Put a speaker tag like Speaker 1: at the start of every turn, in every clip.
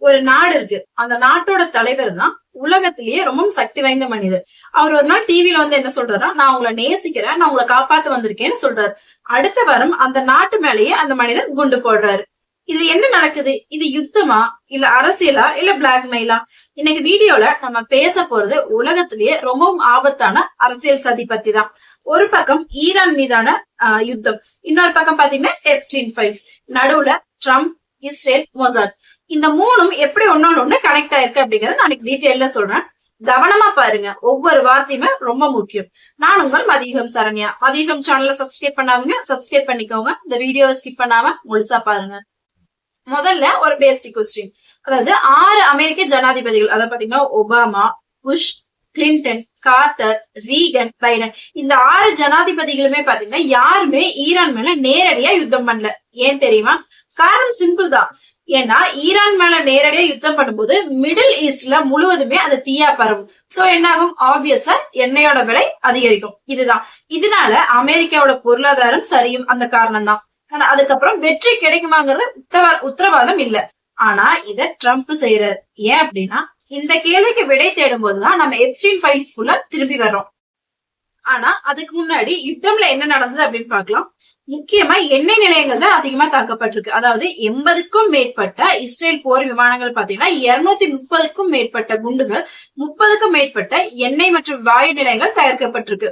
Speaker 1: ஒரு நாடு இருக்கு, அந்த நாட்டோட தலைவர் தான் உலகத்திலேயே ரொம்ப சக்தி வாய்ந்த மனிதர். அவர் ஒரு நாள் டிவில வந்து என்ன சொல்றாருன்னா, நான் உங்களை நேசிக்கிறேன், நான் உங்களை காப்பாத்த வந்திருக்கேன்னு சொல்றாரு. அடுத்த வாரம் அந்த நாட்டு மேலேயே அந்த மனிதர் குண்டு போடுறாரு. இது என்ன நடக்குது? இது யுத்தமா, இல்ல அரசியலா, இல்ல பிளாக்மெயிலா? இன்னைக்கு வீடியோல நம்ம பேச போறது உலகத்திலேயே ரொம்பவும் ஆபத்தான அரசியல் சதி பத்தி தான். ஒரு பக்கம் ஈரான் மீதான யுத்தம், இன்னொரு பக்கம் பாத்தீங்கன்னா எப்ஸ்டீன் ஃபைல்ஸ், நடுவுல ட்ரம்ப், இஸ்ரேல், மொசாட். இந்த மூணும் எப்படி ஒன்னோட ஒண்ணு கனெக்ட் ஆயிருக்கு அப்படிங்கறத நான் டீட்டெயில சொல்றேன். கவனமா பாருங்க, ஒவ்வொரு வார்த்தையுமே ரொம்ப முக்கியம். நான் உங்கள் மதியம் சரண்யா. மதியம் சேனலை சப்ஸ்கிரைப் பண்ணாதீங்க, சப்ஸ்கிரைப் பண்ணிக்கோங்க. இந்த வீடியோவை ஸ்கிப் பண்ணாம முழுசா பாருங்க. முதல்ல ஒரு பேசிக் கொஸ்டின், அதாவது 6 அமெரிக்க ஜனாதிபதிகள், அதாவது பாத்தீங்கன்னா Obama, Bush, Clinton, Carter, Reagan, Biden, இந்த 6 ஜனாதிபதிகளுமே பாத்தீங்கன்னா யாருமே ஈரான் மேல நேரடியா யுத்தம் பண்ணல. ஏன் தெரியுமா? காரணம் சிம்பிள் தான். ஏன்னா ஈரான் மேல நேரடியா யுத்தம் பண்ணும்போது மிடில் ஈஸ்ட்ல முழுவதுமே அது தீயா பரவும். சோ என்னாகும்? ஆப்வியஸா எண்ணெயோட விலை அதிகரிக்கும். இதுதான். இதனால அமெரிக்காவோட பொருளாதாரம் சரியும். அந்த காரணம் தான். ஆனா அதுக்கப்புறம் வெற்றி கிடைக்குமாங்கிறது உத்தரவாதம் இல்ல. ஆனா இத ட்ரம்ப் செய்யறாரு. ஏன் அப்படின்னா, இந்த கேள்விக்கு விடை தேடும் போதுதான் நம்ம எப்ஸ்டீன் ஃபைல்ஸ்குள்ள திரும்பி வர்றோம். ஆனா அதுக்கு முன்னாடி யுத்தம்ல என்ன நடந்தது அப்படின்னு பாக்கலாம். முக்கியமா எண்ணெய் நிலையங்கள் தான் அதிகமா தாக்கப்பட்டிருக்கு. அதாவது 80க்கும் மேற்பட்ட இஸ்ரேல் போர் விமானங்கள் பாத்தீங்கன்னா 230க்கும் மேற்பட்ட குண்டுகள், 30க்கும் மேற்பட்ட எண்ணெய் மற்றும் வாயு நிலையங்கள் தயாரிக்கப்பட்டிருக்கு.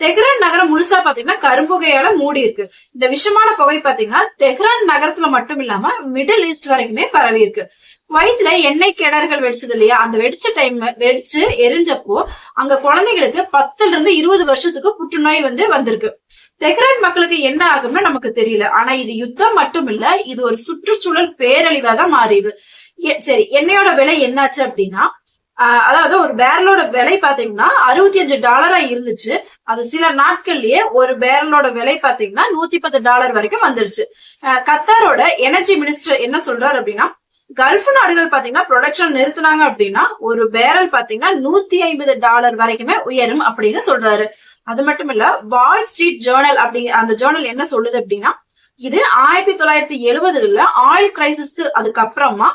Speaker 1: தெஹ்ரான் நகரம் முழுசா பாத்தீங்கன்னா கரும்புகையால மூடி இருக்கு. இந்த விஷமான புகை பாத்தீங்கன்னா தெஹ்ரான் நகரத்துல மட்டும் இல்லாம மிடில் ஈஸ்ட் வரைக்குமே பரவி இருக்கு. வயிற்றுல எண்ணெய் கிணறுகள் வெடிச்சது இல்லையா, அந்த வெடிச்சு எரிஞ்சப்போ அங்க குழந்தைகளுக்கு 10ல இருந்து 20 வருஷத்துக்கு புற்றுநோய் வந்திருக்கு. தெஹ்ரான் மக்களுக்கு என்ன ஆகும்னு நமக்கு தெரியல. ஆனா இது யுத்தம் மட்டும் இல்ல, இது ஒரு சுற்றுச்சூழல் பேரழிவா தான் மாறிது. சரி, எண்ணெயோட விலை என்னாச்சு அப்படின்னா, அதாவது ஒரு பேரலோட விலை பாத்தீங்கன்னா $65 இருந்துச்சு. அது சில நாட்கள்லயே ஒரு பேரலோட விலை பாத்தீங்கன்னா $110 வரைக்கும் வந்துருச்சு. கத்தாரோட எனர்ஜி மினிஸ்டர் என்ன சொல்றாரு அப்படின்னா, கல்ஃப் நாடுகள் பாத்தீங்கன்னா ப்ரொடக்ஷன் நிறுத்தினாங்க அப்படின்னா ஒரு பேரல் பாத்தீங்கன்னா $150 வரைக்குமே உயரும் அப்படின்னு சொல்றாரு. அது மட்டும் இல்ல, வால் ஸ்ட்ரீட் ஜேர்னல் அந்த ஜேர்னல் என்ன சொல்லுது அப்படின்னா, இது 1970ல ஆயில் கிரைசிஸ்க்கு அதுக்கப்புறமா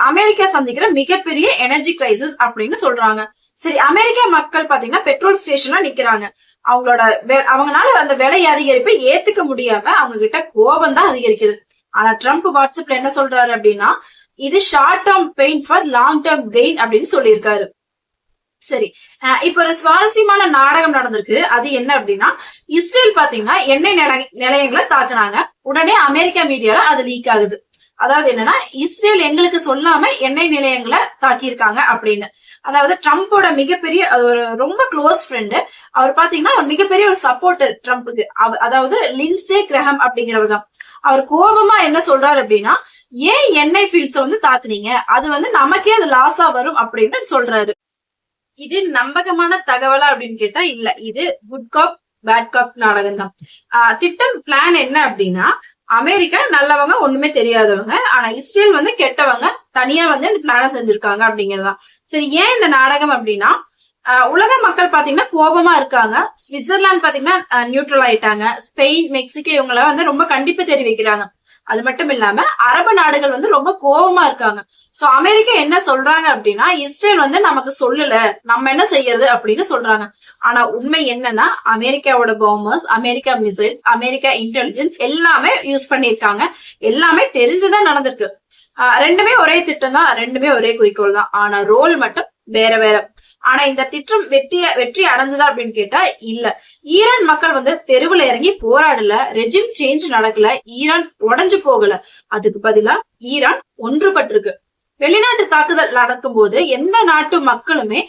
Speaker 1: அமெரிக்கா சந்திக்கிற மிகப்பெரிய எனர்ஜி கிரைசிஸ் அப்படின்னு சொல்றாங்க. சரி, அமெரிக்கா மக்கள் பாத்தீங்கன்னா பெட்ரோல் ஸ்டேஷன்ல நிக்கிறாங்க. அவங்களால அந்த விலை அதிகரிப்பை ஏத்துக்க முடியாம அவங்க கிட்ட கோபம் தான் அதிகரிக்குது. ஆனா ட்ரம்ப் வாட்ஸ்அப்ல என்ன சொல்றாரு அப்படின்னா, இது short term pain for long term gain அப்படின்னு சொல்லியிருக்காரு. சரி, இப்ப ஒரு சுவாரஸ்யமான நாடகம் நடந்திருக்கு. அது என்ன அப்படின்னா, இஸ்ரேல் பாத்தீங்கன்னா எண்ணெய் நிலையங்களை தாக்குனாங்க. உடனே அமெரிக்கா மீடியால அது லீக் ஆகுது. அதாவது என்னன்னா, இஸ்ரேல் எங்களுக்கு சொல்லாம எண்ணெய் நிலையங்களை தாக்கியிருக்காங்க அப்படின்னு. அதாவது ட்ரம்ப்போட மிகப்பெரிய ஒரு ரொம்ப க்ளோஸ் ஃப்ரெண்டு அவர் பாத்தீங்கன்னா ஒரு மிகப்பெரிய ஒரு சப்போர்ட்டர் ட்ரம்ப்புக்கு. அதாவது லின்சே கிரஹாம் அப்படிங்கிறவர் தான். அவர் கோபமா என்ன சொல்றாரு அப்படின்னா, ஏன் எண்ணெய் ஃபீல்ட்ஸ் தாக்குனீங்க, அது நமக்கே அது லாஸா வரும் அப்படின்னு சொல்றாரு. இது நம்பகமான தகவலா அப்படின்னு கேட்டா இல்ல, இது குட் காப் பேட் காப் நாடகம் தான். திட்டம் பிளான் என்ன அப்படின்னா, அமெரிக்கா நல்லவங்க, ஒண்ணுமே தெரியாதவங்க, ஆனா இஸ்ரேல் கெட்டவங்க, தனியா இந்த பிளான செஞ்சிருக்காங்க அப்படிங்கறதுதான். சரி, ஏன் இந்த நாடகம் அப்படின்னா, உலக மக்கள் பாத்தீங்கன்னா கோபமா இருக்காங்க. சுவிட்சர்லாந்து பாத்தீங்கன்னா நியூட்ரல் ஆயிட்டாங்க. ஸ்பெயின், மெக்சிகோ இவங்கள ரொம்ப கண்டிப்பு தெரிவிக்கிறாங்க. அது மட்டும் இல்லாம அரபு நாடுகள் ரொம்ப கோபமா இருக்காங்க. சோ அமெரிக்கா என்ன சொல்றாங்க அப்படின்னா, இஸ்ரேல் நமக்கு சொல்லல, நம்ம என்ன செய்யறது அப்படின்னு சொல்றாங்க. ஆனா உண்மை என்னன்னா, அமெரிக்காவோட bombers, America missiles, America intelligence எல்லாமே யூஸ் பண்ணிருக்காங்க. எல்லாமே தெரிஞ்சுதான் நடந்திருக்கு. ரெண்டுமே ஒரே திட்டம் தான், ரெண்டுமே ஒரே குறிக்கோள் தான். ஆனா ரோல் மட்டும் வேற வேற. ஆனா இந்த திட்டம் வெற்றி அடைஞ்சதா அப்படின்னு கேட்டா இல்ல. ஈரான் மக்கள் தெருவுல இறங்கி போராடல, ரெஜிம் சேஞ்ச் நடக்கல, ஈரான் உடைஞ்சு போகல. அதுக்கு பதிலா ஈரான் ஒன்றுபட்டிருக்கு. வெளிநாட்டு தாக்குதல் நடக்கும் போது எந்த நாட்டு மக்களுமே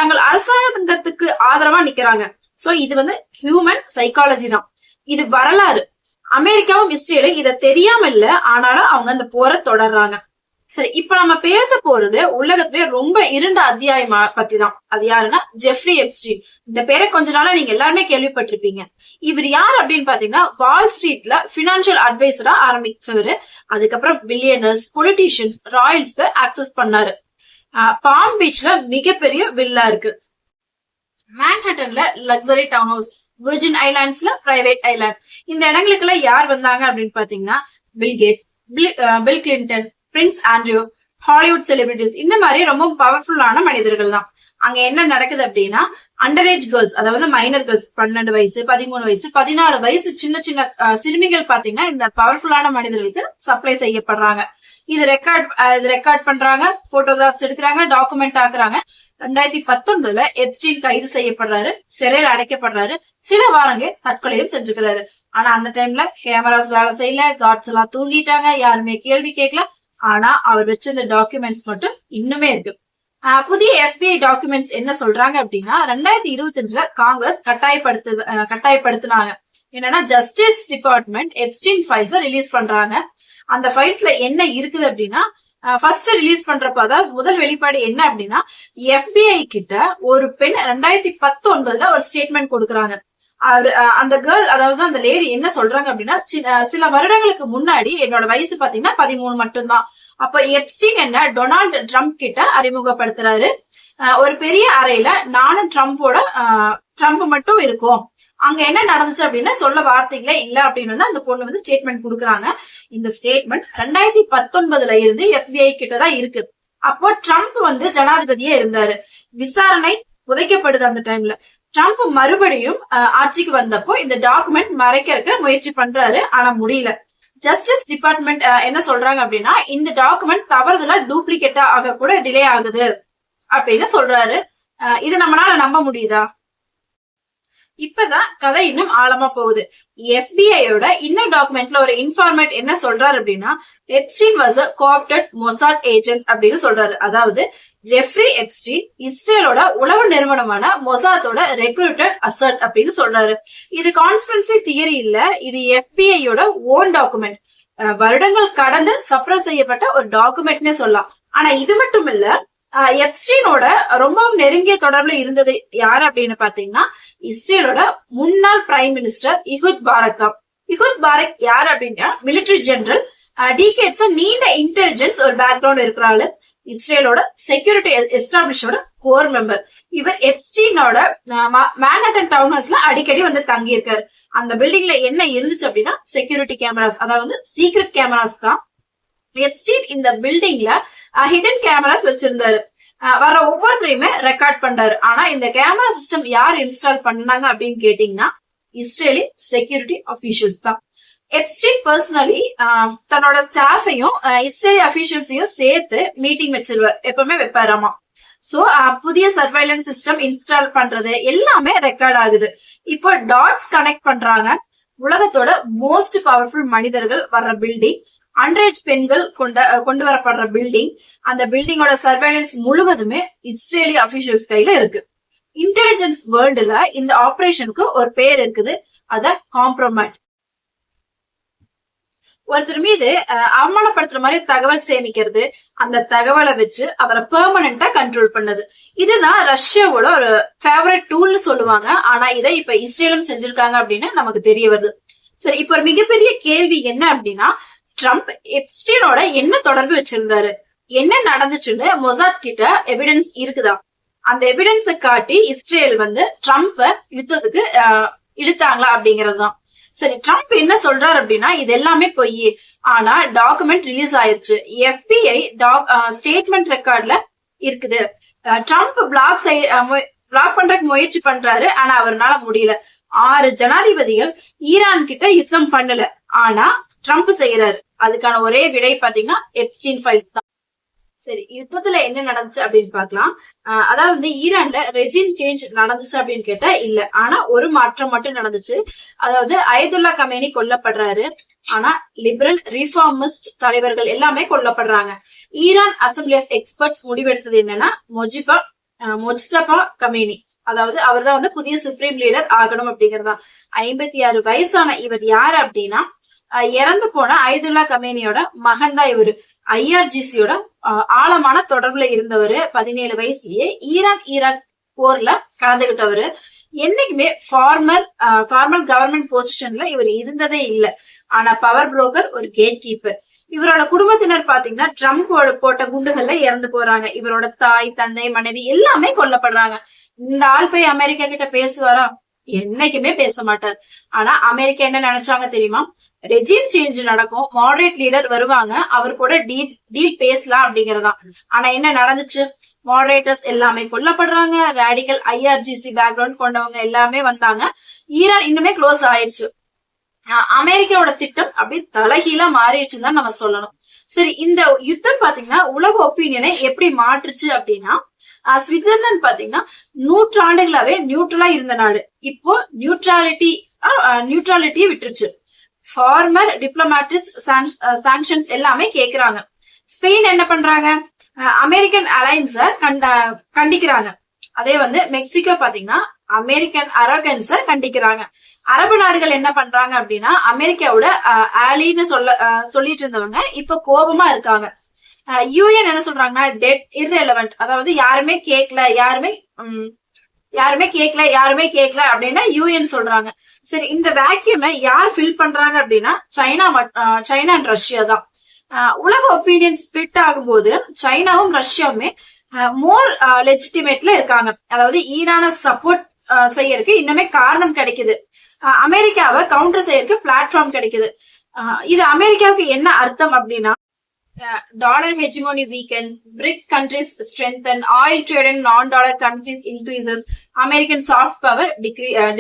Speaker 1: தங்கள் அரசாங்கத்துக்கு ஆதரவா நிக்கிறாங்க. சோ இது ஹியூமன் சைக்காலஜி தான். இது வரலாறு. அமெரிக்காவும் இஸ்ரேலும் இத தெரியாம இல்ல, ஆனாலும் அவங்க அந்த போரை தொடர்றாங்க. சரி, இப்ப நம்ம பேச போறது உலகத்திலே ரொம்ப இருண்ட அத்தியாயம் பத்தி தான். அது யாருன்னா ஜெஃப்ரி எப்ஸ்டீன். இந்த பேரை கொஞ்ச நாளா நீங்க எல்லாருமே கேள்விப்பட்டிருப்பீங்க. இவர் யார் அப்படின்னு பாத்தீங்கன்னா, வால் ஸ்ட்ரீட்ல பினான்சியல் அட்வைசரா ஆரம்பிச்சவரு. அதுக்கப்புறம் பில்லியனர்ஸ், பொலிட்டீஷியன்ஸ், ராயல்ஸ்க்கு ஆக்சஸ் பண்ணாரு. பாம் பீச்ல மிகப்பெரிய வில்லா இருக்கு. மேன்ஹட்டன்ல லக்ஸரி டவுன் ஹவுஸ், விர்ஜின் ஐலாண்ட்ஸ்ல பிரைவேட் ஐலாண்ட். இந்த இடங்களுக்கெல்லாம் யார் வந்தாங்க அப்படின்னு பாத்தீங்கன்னா, Bill Gates, Bill Clinton, Prince Andrew, Hollywood celebrities, இந்த மாதிரி ரொம்ப பவர்ஃபுல்லான மனிதர்கள் தான். அங்க என்ன நடக்குது அப்படின்னா, அண்டர் ஏஜ் கேர்ள்ஸ், அதாவது மைனர் கேர்ள்ஸ், 12 வயசு, 13 வயசு, 14 வயசு சின்ன சின்ன சிறுமிகள் பாத்தீங்கன்னா இந்த பவர்ஃபுல்லான மனிதர்களுக்கு சப்ளை செய்யப்படுறாங்க. இது ரெக்கார்ட் பண்றாங்க, போட்டோகிராஃப்ஸ் எடுக்கிறாங்க, டாக்குமெண்ட் ஆக்குறாங்க. 2019 எப்ஸ்டீன் கைது செய்யப்படுறாரு, சிறையில் அடைக்கப்படுறாரு. சில வாரங்கள் தற்கொலையும் செஞ்சுக்கிறாரு. ஆனா அந்த டைம்ல கேமராஸ் வேலை செய்யல, கார்ட்ஸ் எல்லாம் தூங்கிட்டாங்க, யாருமே கேள்வி கேட்கல. ஆனா அவர் வச்சிருந்த டாக்குமெண்ட்ஸ் மட்டும் இன்னுமே இருக்கு. புதிய FBI டாக்குமெண்ட்ஸ் என்ன சொல்றாங்க அப்படின்னா, 2025 காங்கிரஸ் கட்டாயப்படுத்தினாங்க. என்னன்னா, ஜஸ்டிஸ் டிபார்ட்மெண்ட் எப்ஸ்டீன் ஃபைல்ஸை ரிலீஸ் பண்றாங்க. அந்த ஃபைல்ஸ்ல என்ன இருக்குது அப்படின்னா, ஃபர்ஸ்ட் ரிலீஸ் பண்றப்ப அதாவது முதல் வெளிப்பாடு என்ன அப்படின்னா, FBI கிட்ட ஒரு பெண் 2019 ஒரு ஸ்டேட்மெண்ட் கொடுக்குறாங்க. அந்த கேர்ள், அதாவது அந்த லேடி என்ன சொல்றாங்க அப்படின்னா, சில வருடங்களுக்கு முன்னாடி என்னோட வயசு பாத்தீங்கன்னா 13 மட்டும்தான். அப்ப எப்ஸ்டீன் என்ன டொனால்டு ட்ரம்ப் கிட்ட அறிமுகப்படுத்துறாரு. ஒரு பெரிய அறையில நானும் ட்ரம்ப் மட்டும் இருக்கும். அங்க என்ன நடந்துச்சு அப்படின்னா சொல்ல வார்த்தைகளே இல்ல அப்படின்னு வந்து அந்த பொண்ணு வந்து ஸ்டேட்மெண்ட் கொடுக்குறாங்க. இந்த ஸ்டேட்மெண்ட் 2019 இருந்து FBI கிட்டதான் இருக்கு. அப்போ ட்ரம்ப் வந்து ஜனாதிபதியே இருந்தாரு. விசாரணை புதைக்கப்படுது. அந்த டைம்ல ட்ரம்ப் மறுபடியும் ஆட்சிக்கு வந்தப்போ இந்த டாக்குமெண்ட் மறைக்கிறதுக்கு முயற்சி பண்றாரு. ஆனா முடியல. ஜஸ்டிஸ் டிபார்ட்மெண்ட் என்ன சொல்றாங்க அப்படின்னா, இந்த டாக்குமெண்ட் தவறுதலா டூப்ளிகேட்டா ஆக கூட டிலே ஆகுது அப்படின்னு சொல்றாரு. இது நம்மளால நம்ப முடியுதா? இப்பதான் கதை இன்னும் ஆழமா போகுது. FBIயோட இன்னும் டாக்குமெண்ட்ல ஒரு இன்ஃபார்மேட் என்ன சொல்றாரு அப்படின்னா, Epstein was a co-opted Mossad agent அப்படின்னு சொல்றாரு. அதாவது ஜெஃப்ரி எப்ஸ்டீன் இஸ்ரேலோட உளவு நிறுவனமான மொசாத்தோட ரெக்ரூட்டட் அசட் அப்படின்னு சொல்றாரு. இது கான்ஸ்பிரன்சி தியரி இல்ல, இது FBIயோட ஓன் டாக்குமெண்ட். வருடங்கள் கடந்து சப்ரஸ் செய்யப்பட்ட ஒரு டாக்குமெண்ட்னே சொல்லலாம். ஆனா இது மட்டும் இல்ல, எப்ஸ்டீனோட ரொம்பவும் நெருங்கிய தொடர்புல இருந்தது யாரு அப்படின்னு பாத்தீங்கன்னா, இஸ்ரேலோட முன்னாள் பிரைம் மினிஸ்டர் இஹுத் பாரக் தான். இஹுத் பாரக் யாரு அப்படின்னா, மிலிட்டரி ஜெனரல், டிகேட்ஸ் நீண்ட இன்டெலிஜென்ஸ் ஒரு பேக்ரவுண்ட் இருக்கிறாரு. இஸ்ரேலோட செக்யூரிட்டி எஸ்டாப்ளிஷோட கோர் மெம்பர். இவர் எப்ஸ்டீனோட மேன்ஹட்டன் டவுன் ஹவுஸ்ல அடிக்கடி வந்து தங்கி இருக்காரு. அந்த பில்டிங்ல என்ன இருந்துச்சு அப்படின்னா செக்யூரிட்டி கேமராஸ், அதாவது சீக்ரெட் கேமராஸ் தான். எப்ஸ்டீன் இந்த பில்டிங்ல ஹிடன் கேமராஸ் வச்சிருந்தாரு. வர ஒவ்வொருத்தரையுமே ரெக்கார்ட் பண்றாரு. ஆனா இந்த கேமரா சிஸ்டம் யார் இன்ஸ்டால் பண்ணாங்க அப்படின்னு கேட்டீங்கன்னா, இஸ்ரேலி செக்யூரிட்டி அபிஷியல்ஸ் தான். எப்ஸ்டீன் பர்சனலி தன்னோட ஸ்டாஃபையும் இஸ்ரேலி அபிஷியல்ஸையும் சேர்த்து மீட்டிங் வச்சிருவார், எப்பவுமே வைப்பாராமா. சோ புதிய சர்வைலன்ஸ் சிஸ்டம் இன்ஸ்டால் பண்றது எல்லாமே ரெக்கார்ட் ஆகுது. இப்போ டாட்ஸ் கனெக்ட் பண்றாங்க. உலகத்தோட மோஸ்ட் பவர்ஃபுல் மனிதர்கள் வர்ற பில்டிங், அண்டரேஜ் பெண்கள் கொண்டு வரப்படுற பில்டிங், அந்த பில்டிங்கோட சர்வைலன்ஸ் முழுவதுமே இஸ்ரேலி அபிஷியல்ஸ் கையில இருக்கு. இன்டெலிஜென்ஸ் வேர்ல்டுல இந்த ஆபரேஷனுக்கு ஒரு பேர் இருக்குது, அத காம்ப்ரோமைட். ஒருத்தர் மீது அவமானப்படுத்துற மாதிரி தகவல் சேமிக்கிறது, அந்த தகவலை வச்சு அவரை பெர்மனண்டா கண்ட்ரோல் பண்ணது. இதுதான் ரஷ்யாவோட ஒரு ஃபேவரட் டூல்னு சொல்லுவாங்க. ஆனா இதை இப்ப இஸ்ரேலும் செஞ்சிருக்காங்க அப்படின்னு நமக்கு தெரிய வருது. சரி, இப்ப ஒரு மிகப்பெரிய கேள்வி என்ன அப்படின்னா, ட்ரம்ப் எப்ஸ்டீனோட என்ன தொடர்பு வச்சிருந்தாரு, என்ன நடந்துச்சுன்னு மொசாட் கிட்ட எவிடன்ஸ் இருக்குதா? அந்த எவிடன்ஸை காட்டி இஸ்ரேல் வந்து ட்ரம்ப் யுத்தத்துக்கு இழுத்தாங்களா அப்படிங்கறதுதான். சரி, ட்ரம்ப் என்ன சொல்றாரு அப்படின்னா, இது எல்லாமே பொய், ஆனா டாக்குமெண்ட் ரிலீஸ் ஆயிருச்சு, FBI ஸ்டேட்மெண்ட் ரெக்கார்ட்ல இருக்குது. ட்ரம்ப் பிளாக் பண்றதுக்கு முயற்சி பண்றாரு, ஆனா அவர்னால முடியல. 6 ஜனாதிபதிகள் ஈரான் கிட்ட யுத்தம் பண்ணல, ஆனா ட்ரம்ப் செய்யறாரு. அதுக்கான ஒரே விடை பாத்தீங்கன்னா எப்ஸ்டீன் ஃபைல்ஸ் தான். சரி, யுத்தத்துல என்ன நடந்துச்சு அப்படின்னு பாக்கலாம். அதாவது ஈரான்ல ரெஜிம் சேஞ்ச் நடந்துச்சு அப்படின்னு கேட்டா இல்ல, ஆனா ஒரு மாற்றம் மட்டும் நடந்துச்சு. அதாவது அயதுல்லா கமேனி கொல்லப்படுறாரு, ஆனா லிபரல் ரிஃபார்மிஸ்ட் தலைவர்கள் எல்லாமே கொல்லப்படுறாங்க. ஈரான் அசம்பிளி ஆஃப் எக்ஸ்பர்ட்ஸ் முடிவெடுத்தது என்னன்னா, மொஜ்தபா கமேனி, அதாவது அவர் தான் வந்து புதிய சுப்ரீம் லீடர் ஆகணும் அப்படிங்கறதா. 56 வயசான இவர் யாரு அப்படின்னா, இறந்து போன அயதுல்லா கமேனியோட மகன் தான் இவரு. IRGCயோட ஆழமான தொடர்புல இருந்தவரு. 17 வயசுலயே ஈராக் போர்ல கலந்துகிட்டவரு. என்னைக்குமே ஃபார்மல் கவர்மெண்ட் பொசிஷன்ல இவர் இருந்ததே இல்லை. ஆனா பவர் புரோக்கர், ஒரு கேட் கீப்பர். இவரோட குடும்பத்தினர் பாத்தீங்கன்னா ட்ரம்ப் போட்ட குண்டுகள்ல இறந்து போறாங்க. இவரோட தாய், தந்தை, மனைவி எல்லாமே கொல்லப்படுறாங்க. இந்த ஆள் போய் அமெரிக்கா கிட்ட பேசுவாரா? என்னைக்குமே பேச மாட்டார். ஆனா அமெரிக்கா என்ன நினைச்சாங்க தெரியுமா? ரெஜிம் சேஞ்ச் நடக்கும், மாடரேட் லீடர் வருவாங்க, அவர் கூட டீல் பேசலாம் அப்படிங்கறதா. ஆனா என்ன நடந்துச்சு? மாடரேட்டர்ஸ் எல்லாமே கொல்லப்படுறாங்க, ரேடிக்கல் IRGC பேக்ரவுண்ட் கொண்டவங்க எல்லாமே வந்தாங்க, ஈரான் இன்னுமே க்ளோஸ் ஆயிடுச்சு. அமெரிக்காவோட திட்டம் அப்படி தலைகீழா மாறிடுச்சுன்னு தான் நம்ம சொல்லணும். சரி, இந்த யுத்தம் பாத்தீங்கன்னா உலக ஒப்பீனியனை எப்படி மாற்றுச்சு அப்படின்னா, சுவிட்சர்லாந்து பாத்தீங்கன்னா நூற்றாண்டுகளாவே நியூட்ரலா இருந்த நாடு இப்போ நியூட்ராலிட்டியை விட்டுருச்சு. ஃபார்மர் டிப்ளமேட்டிக்ஸ் சாங்ஷன்ஸ் எல்லாமே கேக்குறாங்க. ஸ்பெயின் என்ன பண்றாங்க? அமெரிக்கன் அலைன்ஸ கண்டிக்கிறாங்க. அதே மெக்சிகோ பாத்தீங்கன்னா அமெரிக்கன் அரகன்ஸ கண்டிக்கிறாங்க. அரபு நாடுகள் என்ன பண்றாங்க அப்படின்னா, அமெரிக்காவோட ஆலின்னு சொல்லிட்டு இருந்தவங்க இப்ப கோபமா இருக்காங்க. UN என்ன சொல்றாங்கன்னா, டெட் இர்ரெலவென்ட், அதாவது யாருமே கேட்கல அப்படின்னா UN சொல்றாங்க. சரி, இந்த வேக்யூமை யார் ஃபில் பண்றாங்க அப்படின்னா சைனா அண்ட் ரஷ்யா தான். உலக ஒப்பீனியன் ஸ்பிளிட் ஆகும்போது சைனாவும் ரஷ்யாவுமே மோர் லெஜிட்டிமேட்ல இருக்காங்க. அதாவது ஈரான சப்போர்ட் செய்யறதுக்கு இன்னுமே காரணம் கிடைக்குது, அமெரிக்காவை கவுண்டர் செய்யறதுக்கு பிளாட்ஃபார்ம் கிடைக்குது. இது அமெரிக்காவுக்கு என்ன அர்த்தம் அப்படின்னா, dollar hegemony weakens, BRICS countries strengthen, oil trade and non dollar currencies increases, American soft power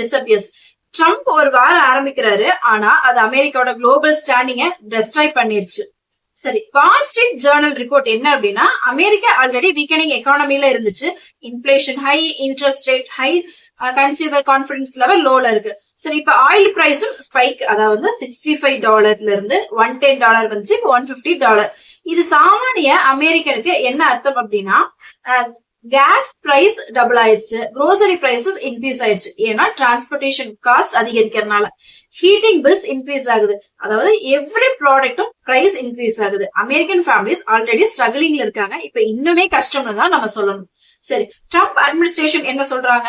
Speaker 1: disappears. Trump ஒரு வாரம் ஆரம்பிக்கிறாரு, ஆனா அது அமெரிக்காவோட குளோபல் ஸ்டாண்டிங்கை டெஸ்ட்ராய் பண்ணிருச்சு. சரி, வால் ஸ்ட்ரீட் ஜேர்னல் ரிப்போர்ட் என்ன அப்படின்னா, அமெரிக்கா ஆல்ரெடி வீக்கனிங் எக்கானமில இருந்துச்சு, inflation high, interest rate high, consumer confidence level லோல இருக்கு. சரி, இப்ப ஆயில் பிரைஸும் ஸ்பைக், அதாவது $65 இருந்து $110 வந்துச்சு, இப்போ $150. இது சாமானிய அமெரிக்கனுக்கு என்ன அர்த்தம் அப்படின்னா, கேஸ் பிரைஸ் டபுள் ஆயிடுச்சு, குரோசரி பிரைசஸ் இன்க்ரீஸ் ஆயிடுச்சு. ஏன்னா டிரான்ஸ்போர்டேஷன் காஸ்ட் அதிகரிக்கிறதுனால ஹீட்டிங் பில்ஸ் இன்க்ரீஸ் ஆகுது. அதாவது எவ்ரி ப்ராடக்டும் பிரைஸ் இன்க்ரீஸ் ஆகுது. அமெரிக்கன் ஃபேமிலிஸ் ஆல்ரெடி ஸ்ட்ரகிளிங்ல இருக்காங்க, இப்ப இன்னுமே கஷ்டம்னு தான் நம்ம சொல்லணும். சரி, ட்ரம்ப் அட்மினிஸ்ட்ரேஷன் என்ன சொல்றாங்க?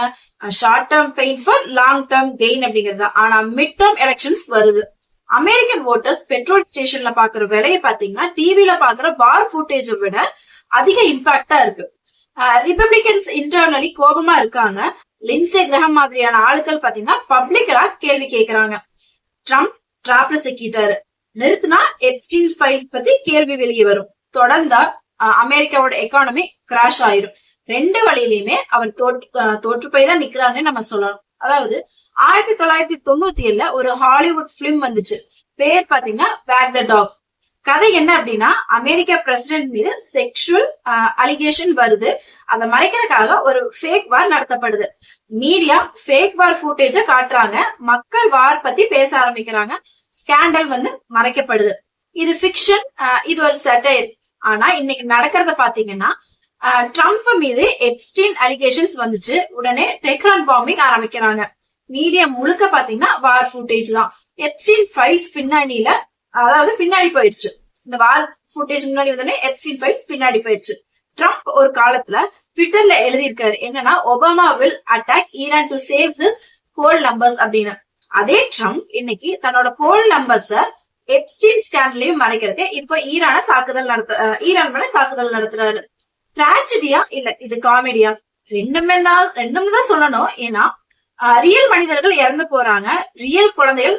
Speaker 1: Short term pain for long term gain அப்படிங்கிறது. ஆனா மிட் டேர்ம் எலெக்ஷன்ஸ் வருது. அமெரிக்கன் ஓட்டர்ஸ் பெட்ரோல் ஸ்டேஷன்ல பாக்குற விலையை பாத்தீங்கன்னா டிவில பாக்குற வார் ஃபுட்டேஜை விட அதிக இம்பாக்டா இருக்கு. ரிபப்ளிகன்ஸ் இன்டர்னலி கோபமா இருக்காங்க. லின்சே கிரஹாம் மாதிரியான ஆட்கள் பாத்தீங்கன்னா பப்ளிக்கா கேள்வி கேட்கிறாங்க. ட்ரம்ப் டிராப்ல சிக்கிட்டாரு, நிறுத்தினா எப்ஸ்டீன் ஃபைல்ஸ் பத்தி கேள்வி வெளியே வரும், தொடர்ந்தா அமெரிக்காவோட எக்கானமி கிராஷ் ஆயிரும். ரெண்டு வழியிலுமே அவர் தோற்று போய் தான் நிக்கிறான்னு நம்ம சொல்லலாம். அதாவது 1997 ஒரு ஹாலிவுட் பிலிம் வந்துச்சு, பேர் பாத்தீங்கன்னா வேக் த டாக். கதை என்ன அப்படின்னா, அமெரிக்க பிரசிடென்ட் மீது செக்ஷுவல் அலிகேஷன் வருது, அதை மறைக்கிறதுக்காக ஒரு ஃபேக் வார் நடத்தப்படுது. மீடியா ஃபேக் வார் ஃபுட்டேஜ காட்டுறாங்க, மக்கள் வார் பத்தி பேச ஆரம்பிக்கிறாங்க, ஸ்கேண்டல் மறைக்கப்படுது. இது ஃபிக்ஷன், இது ஒரு சட்டைர். ஆனா இன்னைக்கு நடக்கிறத பாத்தீங்கன்னா, ட்ரம்ப் மீது எப்ஸ்டீன் அலிகேஷன்ஸ் வந்துச்சு, உடனே டெஹ்ரான் பாம்பிங் ஆரம்பிக்கிறாங்க. மீடியா முழுக்க பாத்தீங்கன்னா வார் ஃபுட்டேஜ் தான். எப்ஸ்டீன் ஃபைல்ஸ் பின்னாடி போயிருச்சு. இந்த வார் ஃபுட்டேஜ் முன்னாடி வந்தோடனே எப்ஸ்டீன் ஃபைல்ஸ் பின்னாடி போயிருச்சு. ட்ரம்ப் ஒரு காலத்துல ட்விட்டர்ல எழுதியிருக்காரு என்னன்னா, Obama will attack Iran to save his poll numbers அப்படின்னு. அதே ட்ரம்ப் இன்னைக்கு தன்னோட போல் நம்பர்ஸ எப்ஸ்டீன் ஸ்கேண்டலையும் மறைக்கிறதுக்கு இப்ப ஈரான் மேல தாக்குதல் நடத்துறாரு. டிராஜடியா இல்ல இது காமெடியா? ரெண்டுமே தான் சொல்லணும். ஏன்னா ரியல் மனிதர்கள் இறந்து போறாங்க, ரியல் குழந்தைகள்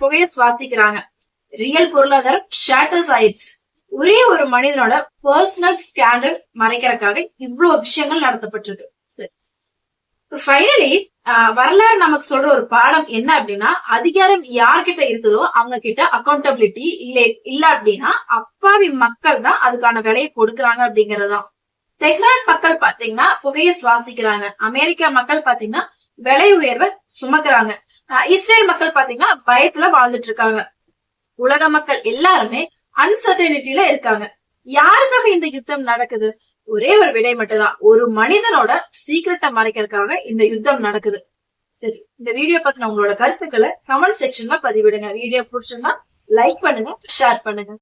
Speaker 1: புகையை சுவாசிக்கிறாங்க, ரியல் பொருளாதாரம் ஷேட்டர்ஸ் ஆயிடுச்சு. ஒரே ஒரு மனிதனோட பர்சனல் ஸ்கேண்டல் மறைக்கிறதுக்காக இவ்வளவு விஷயங்கள் நடத்தப்பட்டிருக்கு. ஃபைனலி வரலாறு நமக்கு சொல்ற ஒரு பாடம் என்ன அப்படின்னா, அதிகாரம் யார்கிட்ட இருக்குதோ அவங்க கிட்ட அக்கௌண்டபிலிட்டி இல்ல அப்படின்னா அப்பாவி மக்கள் தான் அதுக்கான விலையை கொடுக்கறாங்க அப்படிங்கறதுதான். தெஹ்ரான் மக்கள் பாத்தீங்கன்னா புகையை சுவாசிக்கிறாங்க, அமெரிக்கா மக்கள் பாத்தீங்கன்னா விலை உயர்வை சுமக்குறாங்க, இஸ்ரேல் மக்கள் பாத்தீங்கன்னா பயத்துல வாழ்ந்துட்டு இருக்காங்க. உலக மக்கள் எல்லாருமே அன்சர்டனிட்டில இருக்காங்க. யாருக்காக இந்த யுத்தம் நடக்குது? ஒரே ஒரு விடை மட்டும்தான், ஒரு மனிதனோட சீக்கிரட்டை மறைக்கிறதுக்காக இந்த யுத்தம் நடக்குது. சரி, இந்த வீடியோ பத்தின உங்களோட கருத்துக்களை கமெண்ட் செக்ஷன்ல பதிவிடுங்க. வீடியோ பிடிச்சிருந்தா லைக் பண்ணுங்க, ஷேர் பண்ணுங்க.